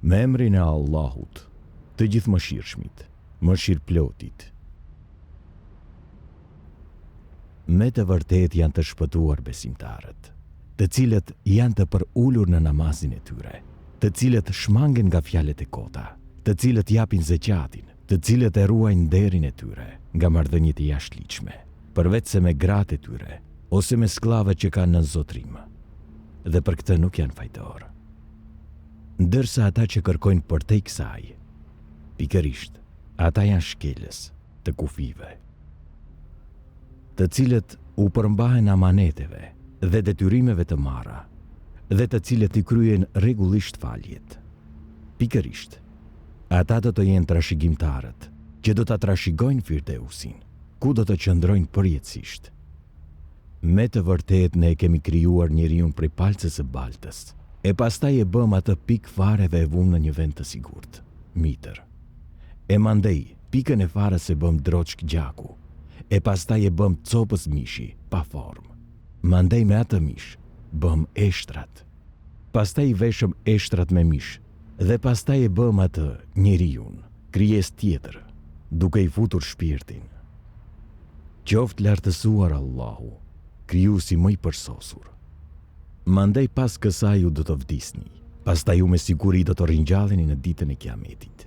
Me emrin e Allahut, të gjithë mëshirshmit, mëshirëplotit. Me të vërtet janë të shpëtuar besimtarët, të cilët janë të përullur në namazin e tyre, të cilët shmangen nga fjalët e kota, të cilët japin zeqatin, të cilët e ruajnë nderin e tyre nga marrëdhëniet e jashtëligjshme, përveç se me gratë e tyre ose me sklllavët që kanë në zotrim. Dhe për këtë nuk janë fajtor. Ndërsa ata që kërkojnë përtej kësaj, pikërisht, ata janë shkelës të kufive, të cilët u përmbahen amaneteve dhe detyrimeve të marra, dhe të cilët i kryen rregullisht faljet. Pikërisht, ata do të jenë trashëgimtarët, që do ta trashëgojnë Firdeusin, ku do të qëndrojnë përjetësisht. Me të vërtet ne kemi krijuar njeriun prej palcës së baltës, e pastaj e bëm atë pikë fare dhe e vum në një vend të sigurt, mitër. E mandej, pikën e farës e bëm droçk gjaku, e pastaj e bëm copës mishi, pa formë. Mandej me atë mish, bëm eshtrat. Pastaj i veshëm eshtrat me mish, dhe pastaj e bëm atë njeriun, krijesë tjetër, duke i futur shpirtin. Qoftë lartësuar Allahu, krijuesi më i përsosur. Mandej pas kësaj ju do të vdisni, pastaj ju me siguri do të ringjalleni në ditën e Kiametit.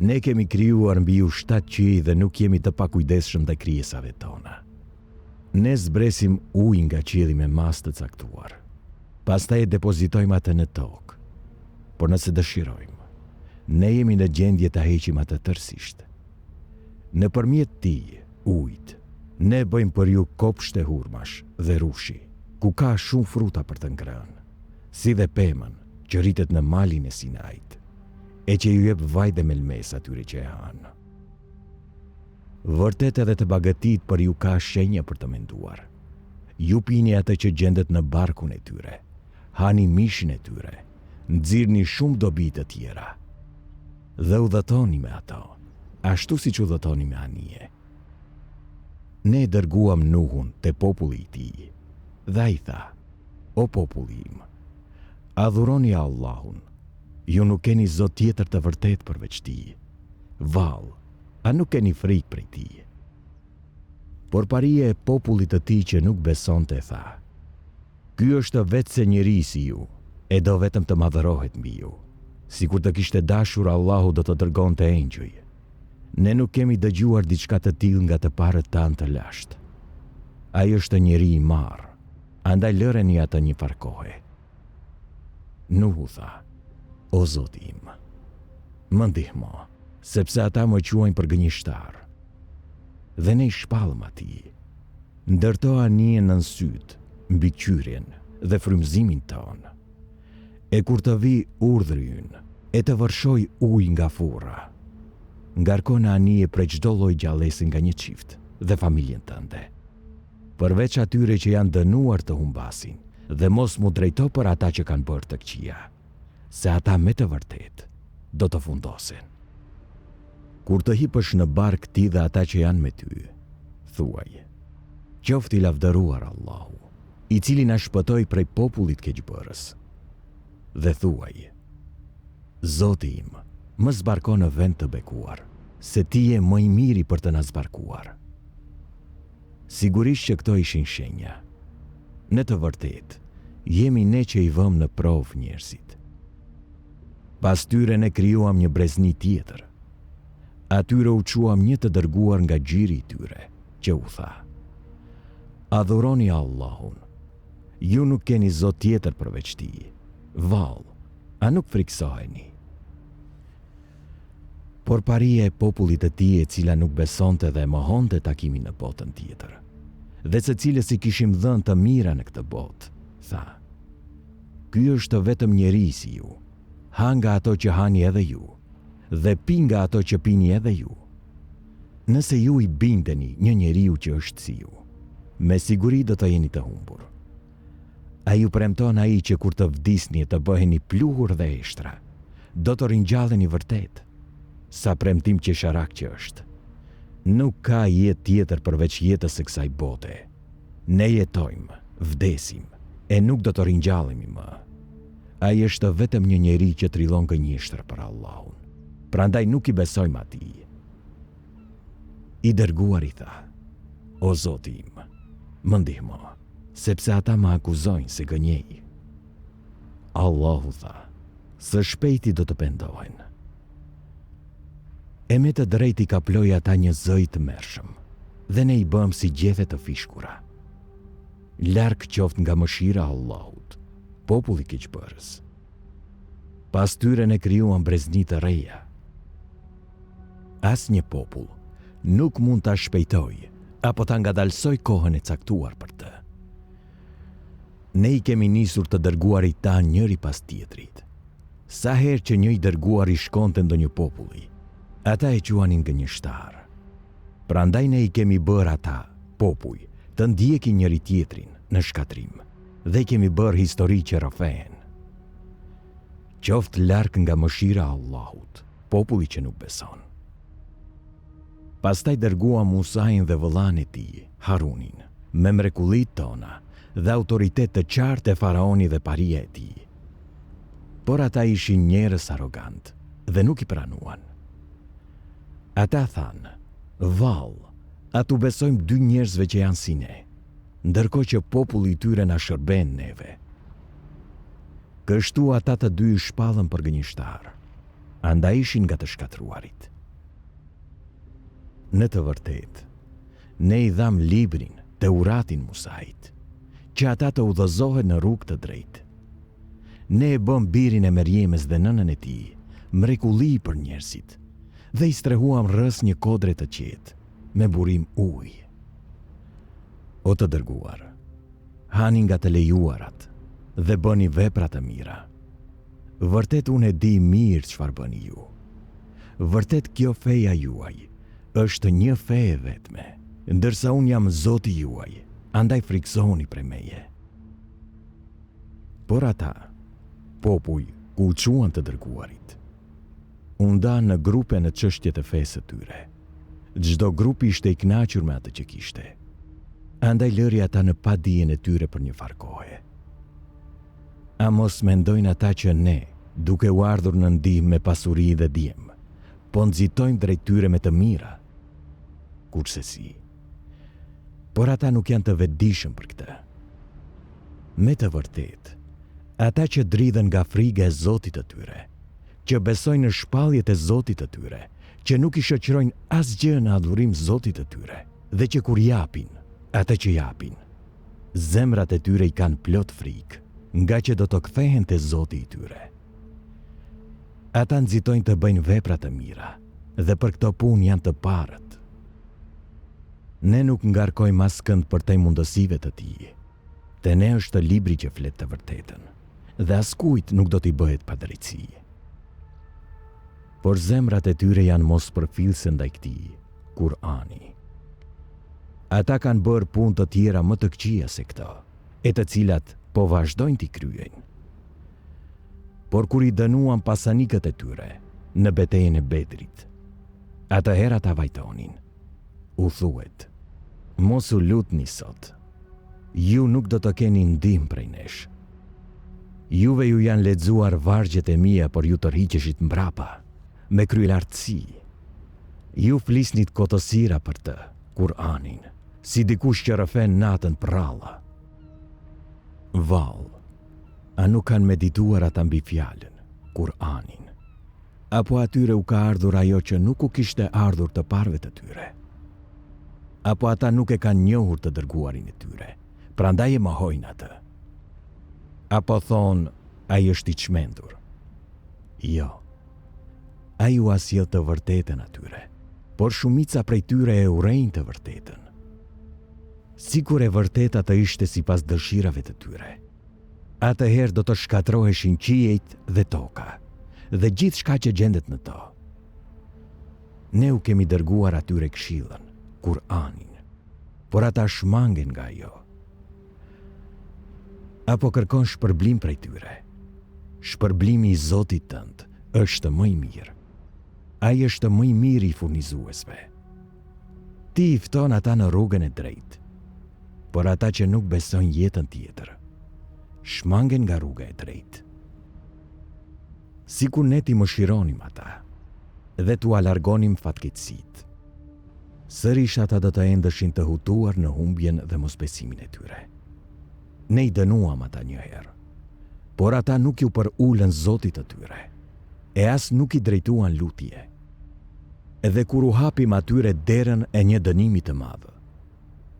Ne kemi krijuar mbi ju 7 qiell dhe nuk jemi të pakujdesshëm ndaj krijesave tona. Ne zbresim ujë nga qielli me masë të caktuar. Pastaj e depozitojmë atë në tokë. Por nëse dëshirojmë, ne jemi në gjendje ta heqim atë tërësisht. Nëpërmjet tij, ujit, ne bëjmë për ju kopshte hurmash dhe rushi, ku ka shumë fruta për të ngrënë, si dhe pemën që rritet në malin e Sinait, e që ju jep vaj dhe melmes atyre që e hanë. Vërtet edhe të bagëtit për ju ka shenja për të menduar. Ju pini atë që gjendet në barkun e tyre, hani mishin e tyre, nxirrni shumë dobi të tjera, dhe udhëtoni me ato, ashtu siç udhëtoni me anije. Ne dërguam Nuhun te populli i tij, dhe ai tha: O populli im, adhuroni Allahun, ju nuk keni zot tjetër të vërtet përveç tij. Vallë, a nuk keni frikë prej tij? Por paria e popullit të tij që nuk besonte tha: Ky është vetë se njeri si ju, e do vetëm të madhërohet mbi ju. Sikur të kishte dashur Allahu do të dërgonte engjëj. Ne nuk kemi dëgjuar diçka të tillë nga të parët tanë të lashtë. Ai është njeri i marr, andaj lëreni atë një farkohe. Nuhu tha: O Zoti im, më ndihmo, sepse ata më quajnë për gënjeshtar. Dhe ne i shpallëm atij. Ndërto anijen nën syt, mbi qyrjen dhe frymëzimin ton. E kur të vi urdhri ynë, e të vërshoj ujë nga furra, ngarkon anije prej çdo lloj gjallësi nga një çift dhe familjen tënde. Përveç atyre që janë dënuar të humbasin, dhe mos mu drejto për ata që kanë bërë të këqija, se ata me të vërtet do të fundosen. Kur të hipësh në bark ti dhe ata që janë me ty, thuaj: Qoftë i lavdëruar Allahu, i cili na shpëtoi prej popullit keqbërës. Dhe thuaj: Zoti im, më zbarko në vend të bekuar, se ti je më i miri për të na zbarkuar. Sigurisht që këto ishin shenja. Në të vërtet, jemi ne që i vëm në provë njerëzit. Pas tyre ne krijuam një brezni tjetër. Atyre u quam një të dërguar nga gjiri i tyre, që u tha: Adhuroni Allahun, ju nuk keni zot tjetër përveç tij. Vallë, a nuk friksoheni? Por paria e popullit të tij e cila nuk besonte dhe mohonte takimin në botën tjetër, dhe se cilës i kishim dhënë të mira në këtë botë, tha: Ky është vetëm njeri si ju, ha nga ato që hani edhe ju, dhe pi nga ato që pini edhe ju. Nëse ju i bindeni një njeriu që është si ju, me siguri do të jeni të humbur. A ju premton ai që kur të vdisni e të bëheni pluhur dhe eshtra, do të ringjalleni vërtet? Sa premtim qesharak që është. Nuk ka jetë tjetër përveç jetës së kësaj bote. Ne jetojmë, vdesim, e nuk do të ringjallemi më. Ai është vetëm një njeri që trillon gënjeshtër për Allahun. Prandaj nuk i besojmë atij. I dërguari tha: O Zoti im, më ndihmo, sepse ata më akuzojnë se gënjej. Allahu tha: së shpejti do të pendohen. E me të drejti ka ploj ata një zëj të mërshëm, dhe ne i bëm si gjethe të fishkura. Larg qoftë nga mëshira Allahut, populli keqbërës. Pas tyre ne krijuam brezni të reja. As një popull nuk mund ta shpejtoj apo ta ngadalsoj kohën e caktuar për të. Ne i kemi nisur të dërguarit tanë njëri pas tjetrit. Sa herë që një i dërguar i shkonte ndonjë populli, ata e quanin gënjeshtar. Prandaj ne i kemi bërë ata, popull, të ndjekin njëri tjetrin në shkatrim, dhe i kemi bërë histori që rrëfehen. Qoftë larg nga mëshira e Allahut, populli që nuk beson. Pastaj dërguam Musain dhe vëllain e tij, Harunin, me mrekullitë tona dhe autoritet të qartë e faraoni dhe paria e tij. Por ata ishin njerëz arrogant dhe nuk i pranuan. Ata thanë: vallë, atu besojmë dy njerëzve që janë si ne, ndërkohë që populli i tyre na shërben neve. Kështu ata të dy i shpallën për gënjeshtar, andaj ishin nga të shkatruarit. Në të vërtetë, ne i dham librin, Teuratin Musait, që ata të udhëzohen në rrugë të drejtë. Ne e bëm birin e Merjemes dhe nënën e tij mrekulli për njerëzit, dhe i strehuam rrës një kodre të qetë, me burim ujë. O të dërguar, hani nga të lejuarat dhe bëni vepra të mira. Vërtet unë e di mirë çfarë bëni ju. Vërtet kjo feja juaj është një fe e vetme, ndërsa unë jam Zoti juaj, andaj friksohuni prej meje. Por ata, popull, ku u quan të dërguarit, u ndanë në grupe në çështjet e fesë së tyre. Çdo grup ishte i kënaqur me atë që kishte. Andaj lëri ata në padijen e tyre për një farë kohe. A mos mendojnë ata që ne, duke u ardhur në ndihmë me pasuri dhe djem, po nxitojmë drejt tyre me të mira? Kurse si. Por ata nuk janë të vetëdijshëm për këtë. Me të vërtetë, ata që dridhen nga friga e Zotit të tyre, që besojnë në shpalljet e Zotit të tyre, që nuk i shoqërojnë asgjë në adhurim Zotit të tyre, dhe që kur japin, atë që japin, zemrat e tyre i kanë plot frikë, nga që do të kthehen te Zoti i tyre. Ata nxitojnë të bëjnë vepra të mira, dhe për këto punë janë të parët. Ne nuk ngarkojmë askënd për te mundësive të tij. Te ne është libri që flet të vërtetën, dhe askujt nuk do t'i bëhet pa drejtësi. Por zemrat e tyre janë mos përfillse ndaj këtij, Kur'ani. Ata kanë bërë punë të tjera më të këqija se këto, e të cilat po vazhdojnë t'i kryejnë. Por kur i dënuan pasanikët e tyre në betejën e Bedrit, atëherë ata vajtonin. U thuhet: mos u lutni sot, ju nuk do të keni ndihmë prej nesh. Juve ju janë lexuar vargjet e mia, por ju tërhiqeshit mbrapa, me kryelartësi. Ju flisnit kotësira për të, Kur'anin, si dikush që rrëfen natën prralla. Vallë, a nuk kanë medituar ata mbi fjalën, Kur'anin? Apo atyre u ka ardhur ajo që nuk u kishte ardhur të parëve të tyre? Apo ata nuk e kanë njohur të dërguarin e tyre, prandaj e mohojnë atë? Apo thonë, ai është i çmendur? Jo, ai u sjell të vërtetën atyre, por shumica prej tyre e urrejnë të vërtetën. Sikur e vërteta të ishte sipas dëshirave të tyre, atëherë do të shkatroheshin qiejt dhe toka, dhe gjithçka që gjendet në to. Ne u kemi dërguar atyre këshillën, Kur'anin, por ata shmangen nga ajo. Apo kërkon shpërblim prej tyre? Shpërblimi i Zotit tënd është më i mirë. Ai është më i miri i furnizuesve. Ti i fton ata në rrugën e drejtë, por ata që nuk besojnë jetën tjetër, shmangen nga rruga e drejtë. sikur ne ti mëshironim ata dhe t'u alargonim fatkeqësitë. Sërish ata do të endeshin të hutuar në humbjen dhe mosbesimin e tyre. Ne i dënuam ata një herë, por ata nuk ju përullën Zotit të tyre, e as nuk i drejtuan lutje. Edhe kur u hapim atyre derën e një dënimi të madh,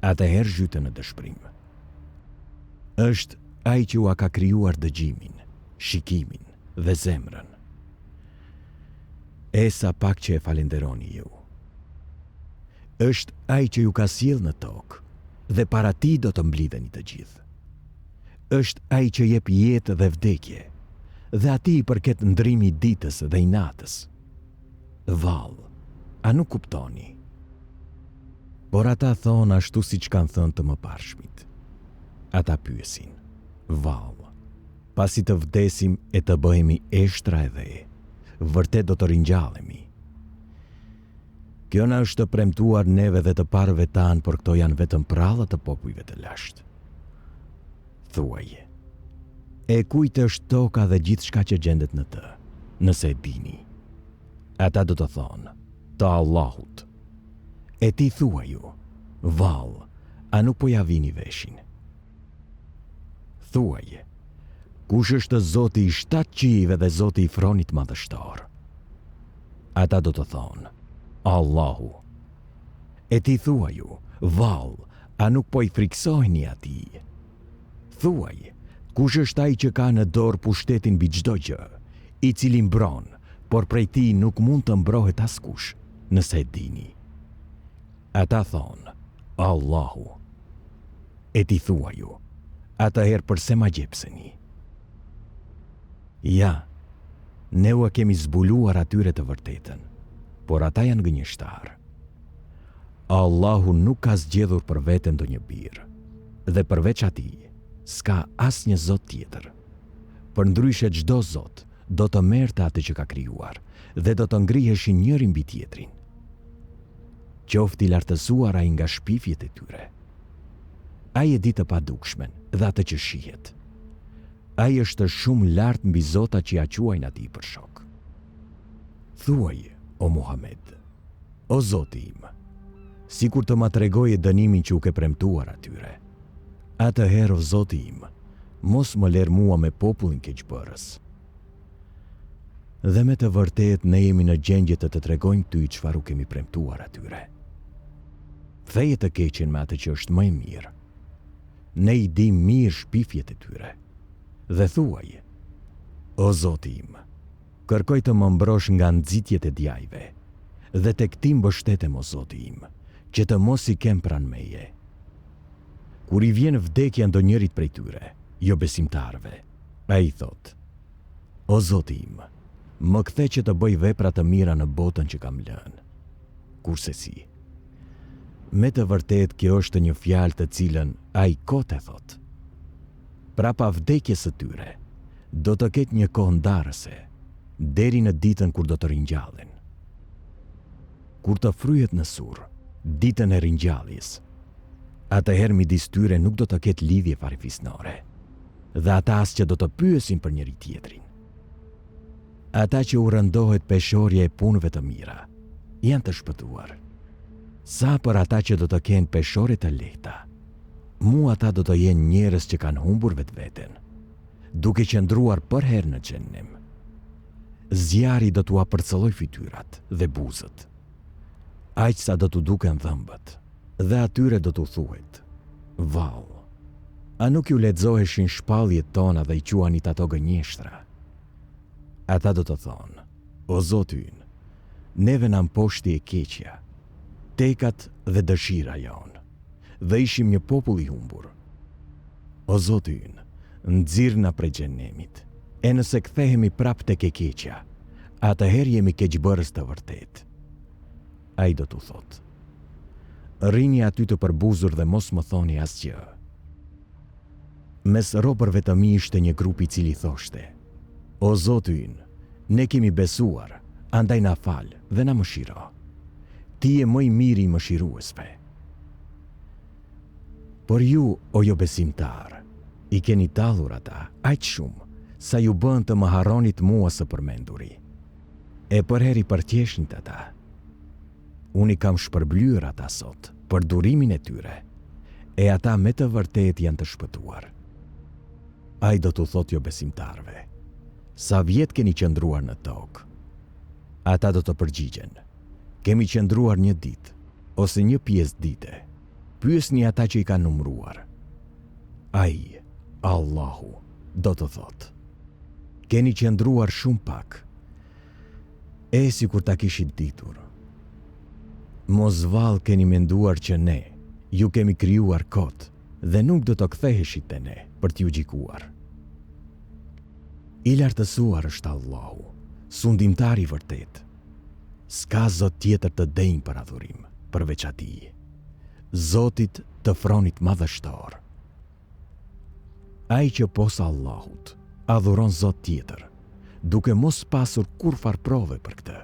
atëherë zhytën në dëshpërim. Është ai që ua ka krijuar dëgjimin, shikimin dhe zemrën. E sa pak që e falenderoni ju. Është ai që ju ka sjell në tokë dhe para tij do të mblidheni të gjithë. Është ai që jep jetë dhe vdekje, dhe atij i përket ndrimi i ditës dhe i natës. Vallë, a nuk kuptoni? Por ata thonë ashtu siç kanë thënë të mëparshmit. Ata pyesin: vallë, pasi të vdesim e të bëhemi eshtra edhe, vërtet do të ringjallemi. Kjo na është premtuar neve dhe të parëve tanë, por këto janë vetëm prallat të popujve të lashtë. Thuaj, e kujt është toka dhe gjithçka që gjendet në të, nëse e dini? Ata do të thonë: të Allahut. E ti thuaj ju: vallë, a nuk po ja vini veshin? Thuaj, kush është Zoti i 7 qiejve dhe Zoti i Fronit Madhështor? Ata do të thonë: Allahu. E ti thuaj ju: vallë, a nuk po i friksoheni atij? Thuaj, kush është ai që ka në dorë pushtetin mbi çdo gjë, i cili mbron, por prej tij nuk mund të mbrohet askush, nëse e dini? Ata thonë: Allahu. E ti thuaj ju: atëherë përse ma gjepseni? Ja, ne ua kemi zbuluar atyre të vërtetën, por ata janë gënjeshtar. Allahu nuk ka zgjedhur për veten ndonjë birë, dhe përveç atij s'ka asnjë Zot tjetër. Përndryshe çdo Zot do të merrte atë që ka krijuar dhe do të ngriheshin njëri mbi tjetrin. Qofti lartësuar ai nga shpifjet e tyre. Ai e di të padukishmen dhe atë që shihet. Ai është shumë lart mbi zota që ja quajnë atij për shok. Thuaj, o Muhammed: o Zoti im, sikur të ma tregoje dënimin që u ke premtuar atyre. Atëherë, o Zoti im, mos më ler mua me popullin keqbërës. Dhe me të vërtet ne jemi në gjendje të tregojmë ty çfarë u kemi premtuar atyre. Theje të keqen me atë që është më e mirë. Ne i dim mirë shpifjet e tyre. Dhe thuaj: o Zoti im, kërkoj të më mbrosh nga nxitjet e djajve, dhe tek ti mbështetem, o Zoti im, që të mos i kem pranë meje. Kur i vjen vdekja ndonjërit prej tyre, jo besimtarve, ai thot: o Zoti im, më kthe që të bëj vepra të mira në botën që kam lënë. Kurse si, me të vërtet kjo është një fjalë të cilën ai kot e thot. Prapa vdekjes së tyre, do të ketë një kohë ndarëse, deri në ditën kur do të ringjallen. Kur të fryhet në surr, ditën e ringjalljes, atëherë midis tyre nuk do të ketë lidhje farefisnore, dhe ata as që do të pyesin për njëri tjetrin. Ata që u rëndohet peshorja e punëve të mira, janë të shpëtuar. Sa për ata që do të kenë peshore të lehta, ata do të jenë njerëz që kanë humbur vetveten, duke qëndruar për herë në xhennem. Zjarri do t'u apërcëlloj fytyrat dhe buzët, aq sa do t'u duken dhëmbët, dhe atyre do t'u thuhet: vallë, a nuk ju lexoheshin shpalljet tona dhe i quanit ato gënjeshtra? Ata do të thonë: o Zoti ynë, neve na mposhti e keqja, tekat dhe dëshira jonë, dhe ishim një popull i humbur. O Zoti ynë, nxirr na prej xhenemit, e nëse kthehemi prap tek e keqja, atëherë jemi keqbërës të vërtet. Ai do t'u thotë: rrini aty të përbuzur dhe mos më thoni asgjë. Mes robërve të mi ishte një grup i cili thoshte: o Zoti ynë, ne kemi besuar, andaj na fal dhe na mëshiro. Ti je më i miri i mëshiruesve. Por ju, o jo besimtar, i keni tallur ata aq shumë sa ju bën të më harronit mua së përmenduri. E përheri përqeshin të ta. Unë i kam shpërblyer ata sot për durimin e tyre, e ata me të vërtet janë të shpëtuar. Ai do t'u thot jo besimtarve, sa vjet keni qëndruar në tokë? Ata do të përgjigjen, kemi qëndruar një ditë, ose një pjesë dite. Pyesni ata që i kanë numruar. Ai, Allahu, do të thot, keni qëndruar shumë pak, e si kur ta kishit ditur. Mos vallë keni menduar që ne, ju kemi krijuar kot, dhe nuk do të ktheheshit te ne për t'ju gjikuar. I lartësuar është Allahu, sundimtari vërtet. S'ka Zot tjetër të denjë për adhurim, përveç atij, Zotit të Fronit Madhështor. Ai që posa Allahut, adhuron Zot tjetër, duke mos pasur kur far prove për këtë.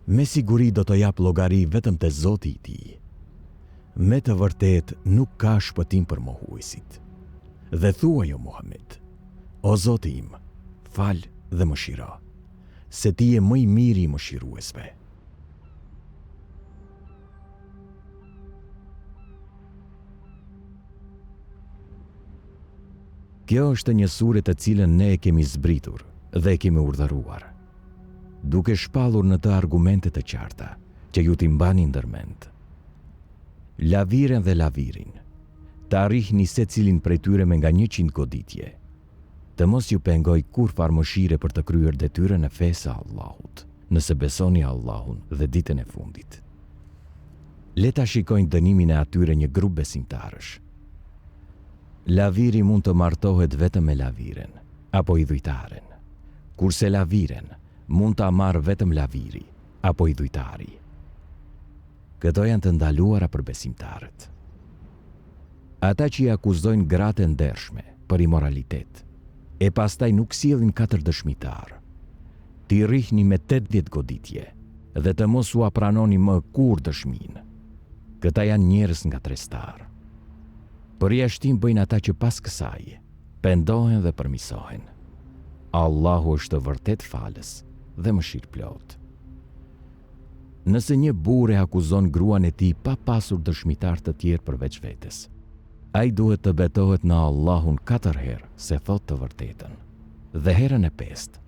Me siguri do të jap llogari vetëm te Zoti i tij. Me të vërtet nuk ka shpëtim për mohuesit. Dhe thuaj o Muhammed, o Zoti im, fal dhe mëshiro, se ti je më i miri i mëshiruesve. Kjo është një sure të cilën ne e kemi zbritur dhe e kemi urdhëruar, duke shpallur në të argumente të qarta që ju t'i mbani ndërmend. Laviren dhe lavirin, të arrihni secilin prej tyre me nga 100 goditje, të mos ju pengoj kur farë mëshire për të kryer detyrën e fesë së Allahut, nëse besoni Allahun dhe ditën e fundit. Le ta shikojnë dënimin e atyre një grup besimtarësh. Laviri mund të martohet vetëm me laviren, apo idhujtaren, kurse laviren mund ta marrë vetëm laviri, apo idhujtari. Këto janë të ndaluara për besimtarët. Ata që i akuzojnë gratë e ndershme për imoralitet, e pastaj nuk sjellin 4 dëshmitar, t'i rrihni me 80 goditje dhe të mos u pranoni më kur dëshminë. Këta janë njerëz nga trestar. Përjashtim bëjnë ata që pas kësaj pendohen dhe përmisohen. Allahu është vërtet falës dhe mëshirëplot. Nëse një burrë akuzon gruan e tij pa pasur dëshmitar të tjerë përveç vetes, ai duhet të betohet në Allahun 4 herë se thot të vërtetën, dhe herën e 5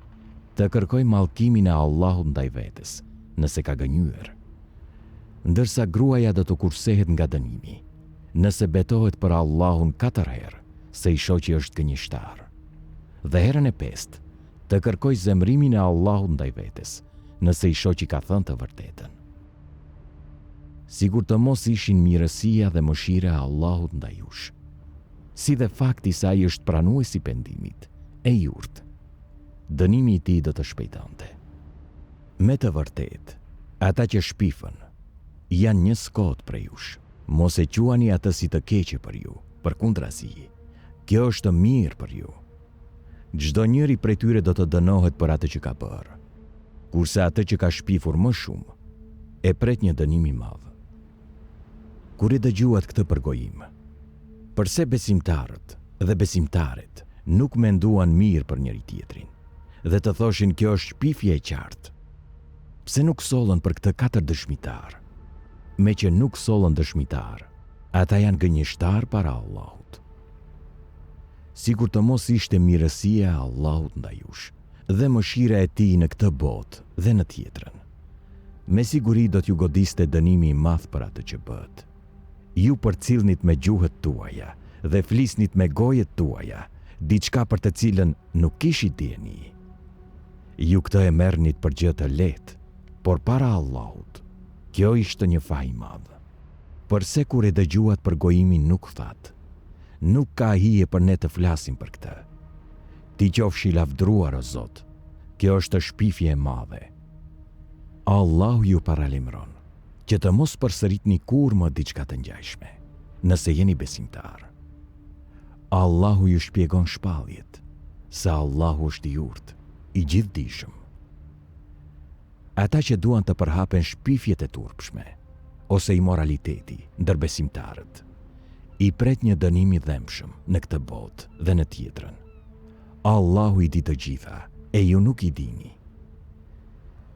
të kërkoj mallkimin e Allahut ndaj vetes nëse ka gënjur. Ndërsa gruaja do të kursehet nga dënimi nëse betohet për Allahun 4 herë se i shoqi është gënjeshtar, dhe herën e 5 të kërkoj zemrimin e Allahut ndaj vetes nëse i shoqi ka thënë të vërtetën. Sigur të mos ishin mirësia dhe mëshira e Allahut ndaj jush, si dhe fakti se ai është pranuesi pendimit e jurt, dënimi i tij do të shpejtonte. Me të vërtet, ata që shpifën janë një skot prej jush. Mos e quani atë si të keqe për ju, përkundrazi, kjo është mirë për ju. Çdo njëri prej tyre do të dënohet për atë që ka bërë, kurse atë që ka shpifur më shumë e pret një dënim i madh. Kur i dëgjuat këtë përgojim, përse besimtarët dhe besimtaret nuk menduan mirë për njëri tjetrin dhe të thoshin kjo është shpifje e qartë? Pse nuk sollën për këtë 4 dëshmitar? Me që nuk sollën dëshmitar, ata janë gënjeshtar para Allahut. Sigur të mos ishte mirësia e Allahut ndaj jush dhe mëshira e tij në këtë botë dhe në tjetrën, me siguri do t'ju godiste dënimi i madh për atë që bët. Ju përcillnit me gjuhët tuaja dhe flisnit me gojet tuaja diçka për të cilën nuk kishit dieni. Ju këtë e merrnit për gjë të lehtë, por para Allahut kjo ishte një faj i madh. Përse kur e dëgjuat përgojimin nuk thatë, nuk ka hije për ne të flasim për këtë. Ti qofshi lavdruar o Zot, kjo është shpifje e madhe. Allahu ju paralemron që të mos përsëritni kur më diçka të ngjashme, nëse jeni besimtar. Allahu ju shpjegon shpalljet, se Allahu është i urtë, i gjithdijshëm. Ata që duan të përhapen shpifjet e turpshme ose imoraliteti ndër besimtarët, i pret një dënim i dhëmshëm në këtë botë dhe në tjetrën. Allahu i di të gjitha, e ju nuk i dini.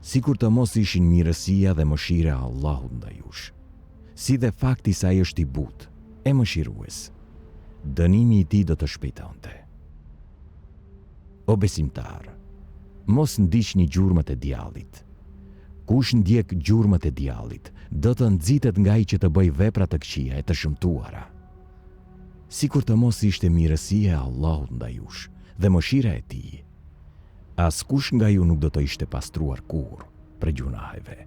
Sikur të mos ishin mirësia dhe mëshira e Allahut ndaj jush, si dhe fakti se ai është i butë, e mëshirues, dënimi i tij do të shpejtonte. O besimtar, mos ndiqni gjurmët e djallit. Kush ndjek gjurmët e djallit, do të nxitet nga ai që të bëj vepra të këqija e të shëmtuara. Sikur të mos ishte mirësia e Allahut ndaj jush dhe mëshira e tij, askush nga ju nuk do të ishte pastruar kurrë për gjunaheve.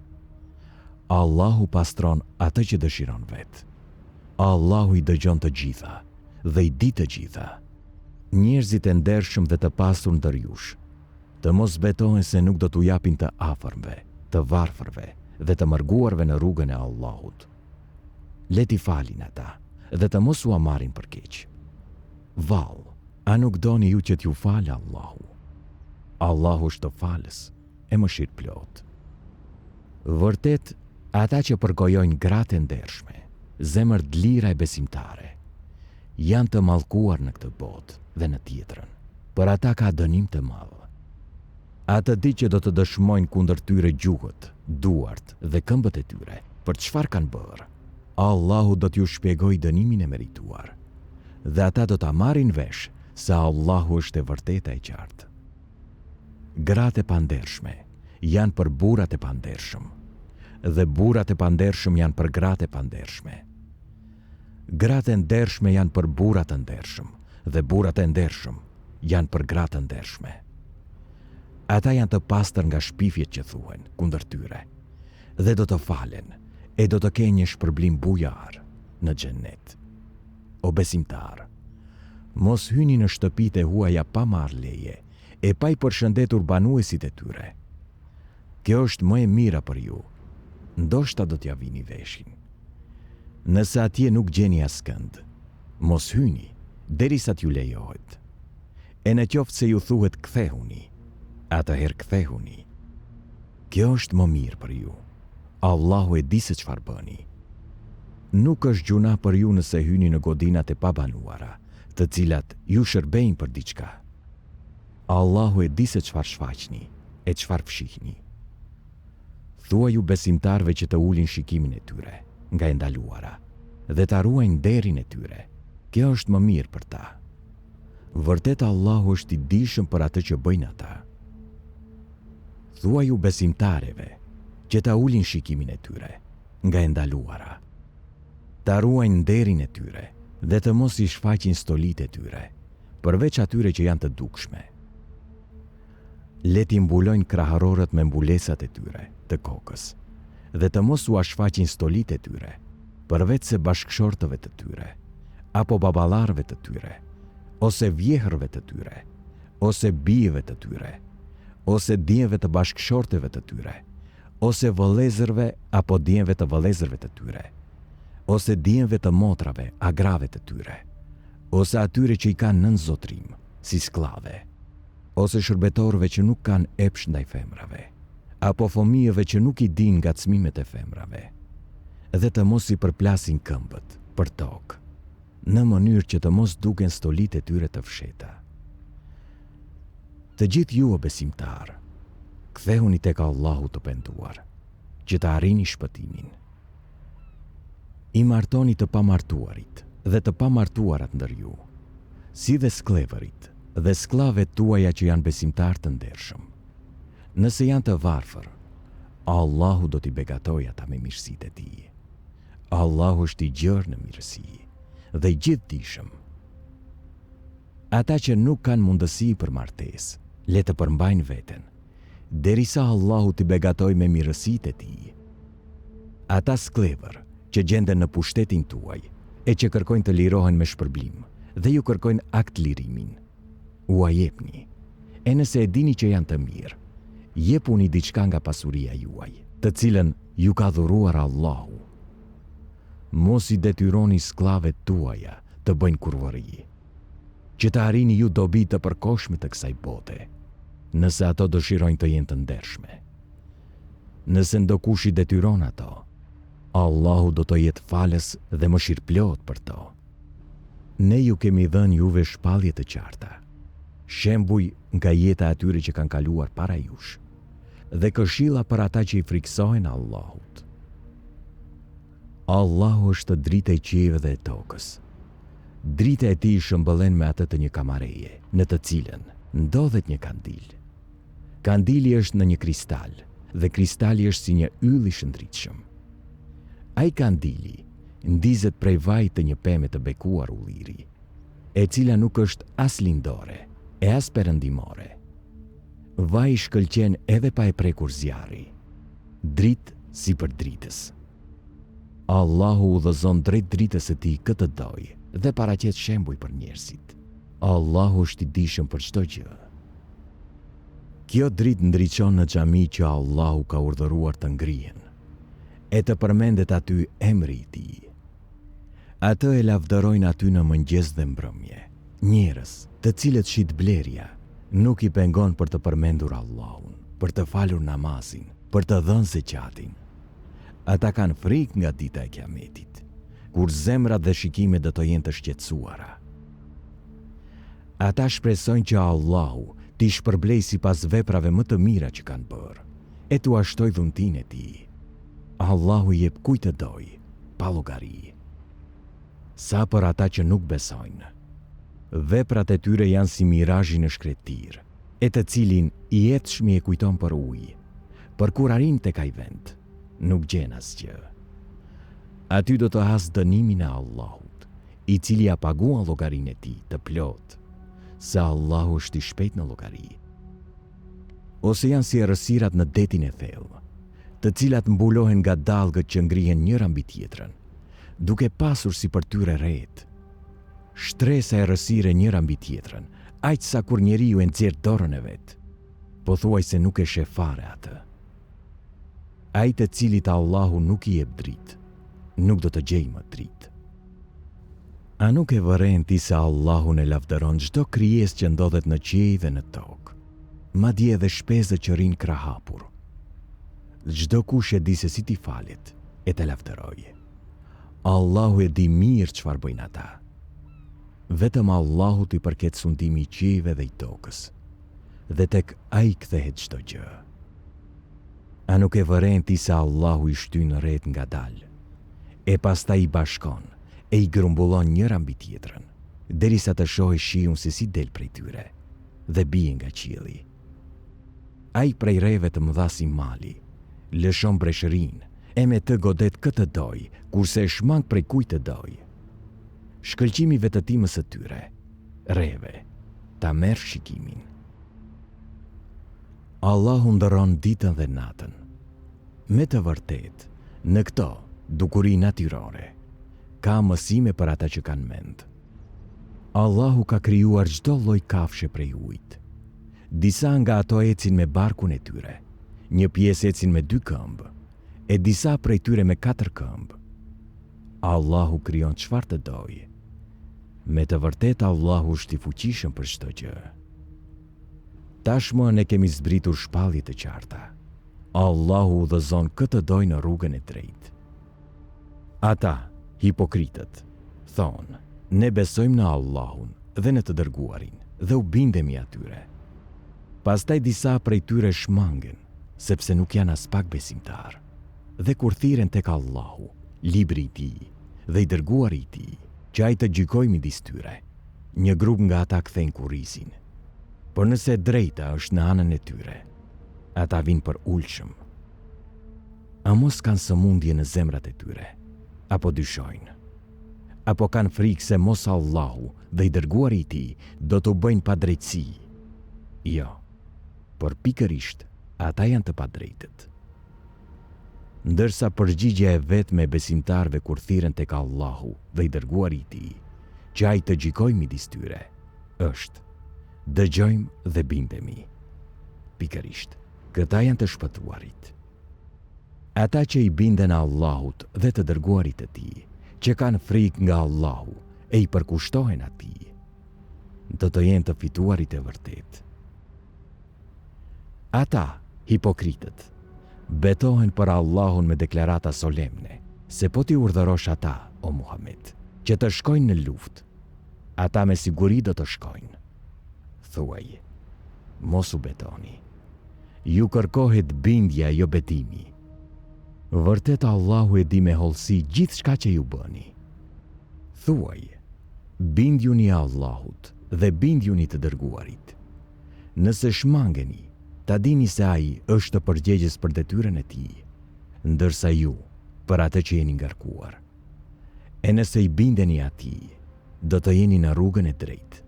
Allahu pastron atë që dëshiron vetë. Allahu i dëgjon të gjitha dhe i di të gjitha. Njerëzit e ndershëm dhe të pasur ndër jush, të mos betohen se nuk do t'u japin të afërmve, të varfërve dhe të mërguarve në rrugën e Allahut. Le t'i falin ata dhe të mos u marrin për keq. Vallë, a nuk doni ju që t'ju falë Allahu? Allahu është të falës e mëshirëplot. Vërtet, ata që përgojojnë gratë e ndershme, zemër lira e besimtare, janë të mallkuar në këtë botë dhe në tjetrën. Për ata ka dënim të madh. Ata di që do të dëshmojnë kundër tyre gjuhët, duart dhe këmbët e tyre për çfarë kanë bërë. Allahu do t'ju shpjegojë dënimin e merituar, dhe ata do ta marrin vesh se Allahu është e vërteta e qartë. Gratë e pandershme janë për burrat e pandershëm, dhe burrat e pandershëm janë për gratë e pandershme. Gratë e ndershme janë për burrat e ndershëm, dhe burrat e ndershëm janë për gratë e ndershme. Ata janë të pastër nga shpifjet që thuhen kundër tyre, dhe do të falen, e do të kenë një shpërblim bujar në xhennet. O besimtar, mos hyni në shtëpitë e huaja pa marrë leje, e pa i përshëndetur banuesit e tyre. Kjo është më e mira për ju, ndoshta do t'ja vini veshin. Nëse atje nuk gjeni askënd, mos hyni derisa t'ju lejohet. E në qoftë se ju thuhet kthehuni, atëherë kthehuni. Kjo është më mirë për ju. Allahu e di se çfarë bëni. Nuk është gjuna për ju nëse hyni në godinat e pabanuara, të cilat ju shërbejnë për diçka. Allahu e di se çfarë shfaqni e çfarë fshihni. Thuaj ju besimtarve që të ulin shikimin e tyre nga e ndaluara dhe ta ruajnë nderin e tyre. Kjo është më mirë për ta. Vërtet Allahu është i dijshëm për atë që bëjnë ata. Thuaj ju besimtareve që ta ulin shikimin e tyre nga e ndaluara, ta ruajnë nderin e tyre dhe të mos i shfaqin stolit e tyre, përveç atyre që janë të dukshme. Le t'i mbulojnë kraharorët me mbulesat e tyre të kokës dhe të mos u shfaqin stolit e tyre, përveç se bashkëshortëve të tyre, apo baballarëve të tyre, ose vjehrëve të tyre, ose bijeve të tyre, ose djemve të bashkëshortëve të tyre, ose vëllezërve apo djemve të vëllezërve të tyre, ose djemve të motrave, agrave të tyre, ose atyre që i kanë nën zotrim, si sklave, ose shërbetorëve që nuk kanë epsh ndaj femrave, apo fëmijëve që nuk i dinë ngacmimet e femrave, dhe të mos i përplasin këmbët për tokë, në mënyrë që të mos duken stolit e tyre të fsheta. Të gjithë ju o besimtar, kthehuni tek Allahu të penduar, që të arrini shpëtimin. I martoni të pamartuarit dhe të pamartuarat ndër ju, si dhe sklevërit dhe sklavet tuaja që janë besimtar të ndershëm. Nëse janë të varfër, Allahu do t'i begatoj ata me mirësitë e tij. Allahu është i gjerë në mirësi dhe i gjithdijshëm. Ata që nuk kanë mundësi për martesë, le të përmbajnë veten, derisa Allahu t'i begatoj me mirësitë e tij. Ata sklevër që gjenden në pushtetin tuaj e që kërkojnë të lirohen me shpërblim dhe ju kërkojnë akt lirimin, u a jepni. E nëse e dini që janë të mirë, jepuni diçka nga pasuria juaj, të cilën ju ka dhuruar Allahu. Mos i detyroni sklavet tuaja të bëjnë kurvëri, që të arrini ju dobi të përkohshme të kësaj bote, nëse ato dëshirojnë të jenë të ndershme. Nëse ndokush i detyron ato, Allahu do të jetë falës dhe mëshirëplot për to. Ne ju kemi dhënë juve shpallje të qarta. shembuj nga jeta atyre që kanë kaluar para jush, dhe këshilla për ata që i friksohen Allahut. Allahu është drita e qiellit dhe e tokës. Drita e tij shëmbëllen me atë të një kamareje, në të cilën ndodhet një kandil. Kandili është në një kristal, dhe kristali është si një yll i shëndritshëm. Ai kandili ndizet prej vajit të një pemë të bekuar ulliri, e cila nuk është as lindore, e as perëndimore. Vaji shkëlqen edhe pa e prekur zjarri, dritë si për dritës. Allahu udhëzon drejt dritës së tij këtë dojë dhe paraqet shembuj për njerëzit. Allahu është i dijshëm për çdo gjë. Kjo dritë ndriçon në xhami që Allahu ka urdhëruar të ngrihen, e të përmendet aty emri i tij. Atë e lavdërojnë aty në mëngjes dhe mbrëmje, njerëz të cilët shit blerja nuk i pengon për të përmendur Allahun, për të falur namazin, për të dhënë zeqatin. Ata kanë frikë nga dita e Kiametit, kur zemrat dhe shikimet do të jenë të shqetësuara. Ata shpresojnë që Allahu t'i shpërblej sipas veprave më të mira që kanë bërë, e t'u ashtoj dhuntin e tij. Allahu jep kujt të doj, pa llogari. Sa për ata që nuk besojnë, veprat e tyre janë si mirazhi në shkretir, e të cilin i jetshmi e kujton për ujë, për kur arrin tek ai vend, nuk gjen asgjë. Aty do të has dënimin e Allahut, i cili ja paguan llogarinë e tij të plot, se Allahu është i shpejt në llogari. Ose janë si errësirat në detin e thellë, të cilat mbulohen nga dallgët që ngrihen njëra mbi tjetrën, duke pasur si për tyre rreth. Shtresa e errësire njëra mbi tjetrën, aq sa kur njeriu e nxjerr dorën e vet, pothuajse nuk e sheh fare atë. Ai të cilit Allahu nuk i jep dritë, nuk do të gjejë më dritë. A nuk e vëren ti se Allahun e lavdëron çdo krijesë që ndodhet në qiell dhe në tokë, madje edhe shpezët që rrinë krahapur. Çdo kush e di se si t'i falet, e të lavdërojë. Allahu e di mirë çfarë bëjnë ata. Vetëm Allahut i përket sundimi i qiellive dhe i tokës, dhe tek ai kthehet çdo gjë. A nuk e vëren ti se Allahu i shtyn rreth ngadalë, e pastaj i bashkon, e i grumbullon njëra mbi tjetrën, derisa të shohë shiun se si del prej tyre, dhe bie nga qielli. Ai prej rreve të mëdha si mali, lëshon breshërinë, e me të godet këtë doj, kurse e shmang prej kujt të doj. Shkëlqimi vetëtimës së tyre, rreve, ta merr shikimin. Allahu ndërron ditën dhe natën. Me të vërtet, në këto dukuri natyrore, ka mësime për ata që kanë mend. Allahu ka krijuar çdo lloj kafshë prej ujit. Disa nga ato ecin me barkun e tyre, një pjesë ecin me 2 këmbë, e disa prej tyre me 4 këmbë. Allahu krijon çfarë të dojë. Me të vërtet Allahu është i fuqishëm për çdo gjë. Tashmë ne kemi zbritur shpallje të qarta. Allahu udhëzon këtë dojë në rrugën e drejtë. Ata, hipokritët, thonë, ne besojmë në Allahun dhe në të dërguarin, dhe u bindemi atyre. Pastaj disa prej tyre shmangen, sepse nuk janë as pak besimtar. Dhe kur thirren tek Allahu, libri i tij dhe i dërguari i tij, që ai të gjykojë midis tyre, një grup nga ata kthejnë kurrizin. Por nëse drejta është në anën e tyre, ata vinë për ulshëm. A mos kanë sëmundje në zemrat e tyre, apo dyshojnë, apo kanë frikë se mos Allahu dhe i dërguari i tij do t'u bëjnë pa drejtësi? Jo, por pikërisht ata janë të padrejtët. Ndërsa përgjigjja e vetme e besimtarve kur thirren tek Allahu dhe i dërguari i tij, që ai të gjykojë midis tyre, është: dëgjojmë dhe bindemi. Pikërisht, këta janë të shpëtuarit. Ata që i binden Allahut dhe të dërguarit të tij, që kanë frikë nga Allahu e i përkushtohen atij, do të jenë të fituarit e vërtet. Ata, hipokritët, betohen për Allahun me deklarata solemne, se po t'i urdhërosh ata, o Muhammed, që të shkojnë në luftë, ata me siguri do të shkojnë. thuaj, mos u betoni. Ju kërkohet bindja jo betimi. Vërtet Allahu e di me hollësi gjithë shka që ju bëni. Thuaj, bindjuni Allahut dhe bindjuni të dërguarit. Nëse shmangeni, ta dini se ai është përgjegjës për detyrën e tij, ndërsa ju për atë që jeni ngarkuar. E nëse i bindeni atij, do të jeni në rrugën e drejtë.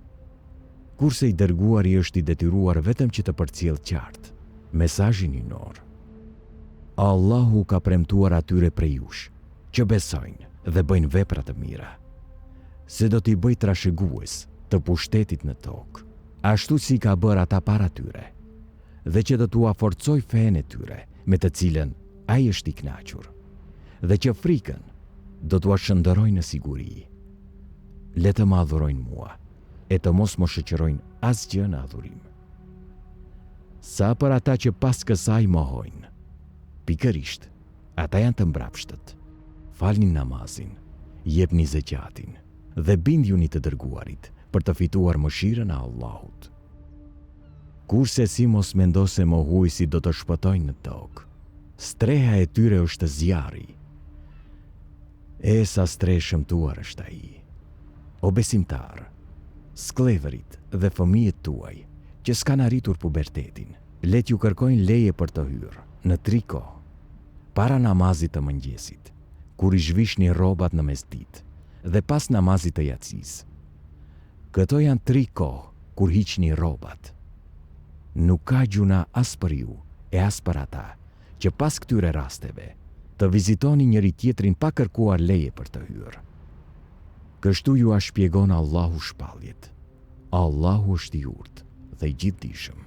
Kurse i dërguari është i detyruar vetëm që të përcjellë qartë mesazhin hyjnor. Allahu ka premtuar atyre prej jush që besojnë dhe bëjnë vepra të mira, se do t'i bëj trashëgues të pushtetit në tokë, ashtu si ka bërë ata para tyre, dhe që do t'u forcoj fenë e tyre me të cilën ai është i kënaqur, dhe që frikën do t'u shëndëroj në siguri. Le të më adhurojnë mua e të mos më shoqërojnë asgjë në adhurim. Sa për ata që pas kësaj mohojnë, pikërisht, ata janë të mbrapshtët. Falni namazin, jepni zeqatin dhe bindjuni të dërguarit për të fituar mëshirën e Allahut. Kurse si mos mendo se mohuesi do të shpëtojnë në tokë, streha e tyre është zjarri. E sa stre shëmtuar është ai. O besimtar, sklevërit dhe fëmijët tuaj që s'kan arritur pubertetin, let ju kërkojnë leje për të hyrë në 3 kohë, para namazit të mëngjesit, kur i zhvishni rrobat në mesditë, dhe pas namazit të yatsis. Këto janë 3 kohë kur hiqni rrobat. Nuk ka gjuna as për ju e as për ata që pas këtyre rasteve të vizitoni njëri tjetrin pa kërkuar leje për të hyrë. Kështu ju a shpjegon Allahu shpalljet. Allahu është i urtë dhe i gjithdijshëm.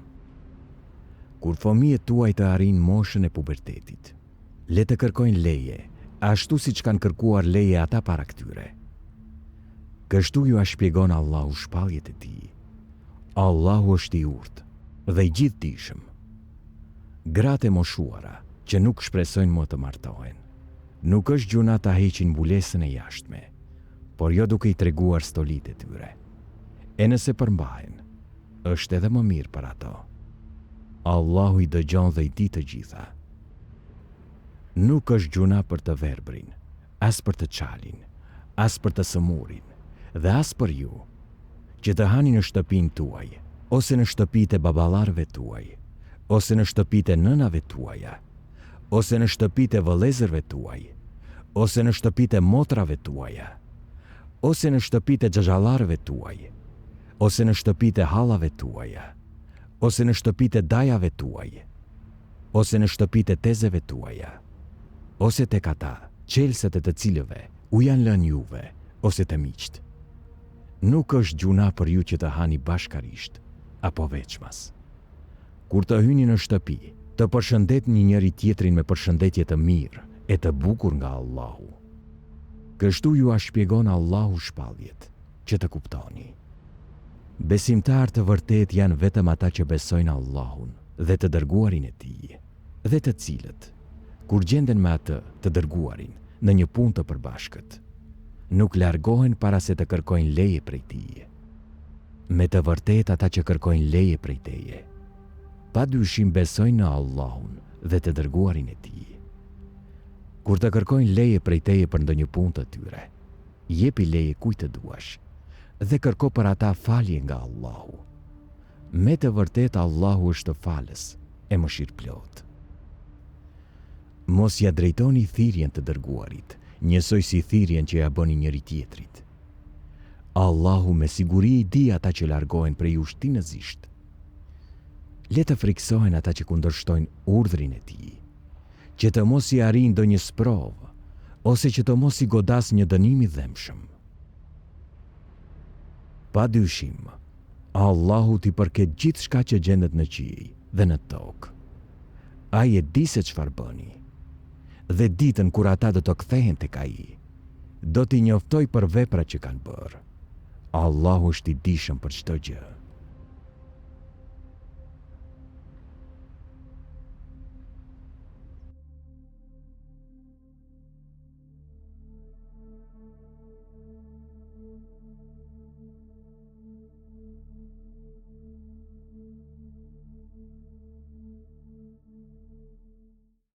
Kur fëmijët tuaj të arrijnë moshën e pubertetit, le të kërkojnë leje, ashtu siç kanë kërkuar leje ata para këtyre. Kështu ju a shpjegon Allahu shpalljet e tij. Allahu është i urtë dhe i gjithdijshëm. Gratë e moshuara që nuk shpresojnë më të martohen, nuk është gjuna ta heqin mbulesën e jashtme, por jo duke i treguar stolitë e tyre. E nëse përmbahen, është edhe më mirë për ato. Allahu i dëgjon dhe i di të gjitha. Nuk është gjuna për të verbrin, as për të çalin, as për të sëmurin, dhe as për ju, që të hani në shtëpinë tuaj, ose në shtëpitë e baballarëve tuaj, ose në shtëpitë e nënave tuaja, ose në shtëpitë e vëllezërve tuaj, ose në shtëpitë e motrave tuaja, ose në shtëpitë e xhaxhallarëve tuaj, ose në shtëpitë e hallave tuaja, ose në shtëpitë e dajave tuaj, ose në shtëpitë e tezeve tuaja, ose tek ata qelset e të cilëve u janë lënë juve, ose të miqt. Nuk është gjuna për ju që të hani bashkarisht, apo veçmas. Kur të hyni në shtëpi, të përshëndetni njëri tjetrin me përshëndetje të mirë e të bukur nga Allahu. Kështu ju a shpjegon Allahu shpalljet, që të kuptoni. Besimtar të vërtet janë vetëm ata që besojnë Allahun dhe të dërguarin e tij, dhe të cilët, kur gjenden me atë të dërguarin në një punë të përbashkët, nuk largohen para se të kërkojnë leje prej tij. Me të vërtet ata që kërkojnë leje prej teje, pa dyshim besojnë në Allahun dhe të dërguarin e tij. Kur të kërkojnë leje prej teje për ndonjë punë të tyre, jepi leje kujt të duash dhe kërko për ata falje nga Allahu. Me të vërtet Allahu është falës e mëshirëplot. Mos ja drejtoni thirrjen të dërguarit, njësoj si thirrjen që ja bëni njëri tjetrit. Allahu me siguri i di ata që largohen prej jush tinëzisht. Le të friksohen ata që kundërshtojnë urdhrin e tij, që të mos i arrijnë ndonjë sprovë, ose që të mos i godas një dënim i dhëmshëm. Pa dyshim, Allahu t'i përket gjithçka që gjendet në qiell dhe në tokë. Ai e di se çfarë bëni, dhe ditën kur ata do të kthehen tek ai, do t'i njoftoj për veprat që kanë bërë. Allahu është i dijshëm për çdo gjë.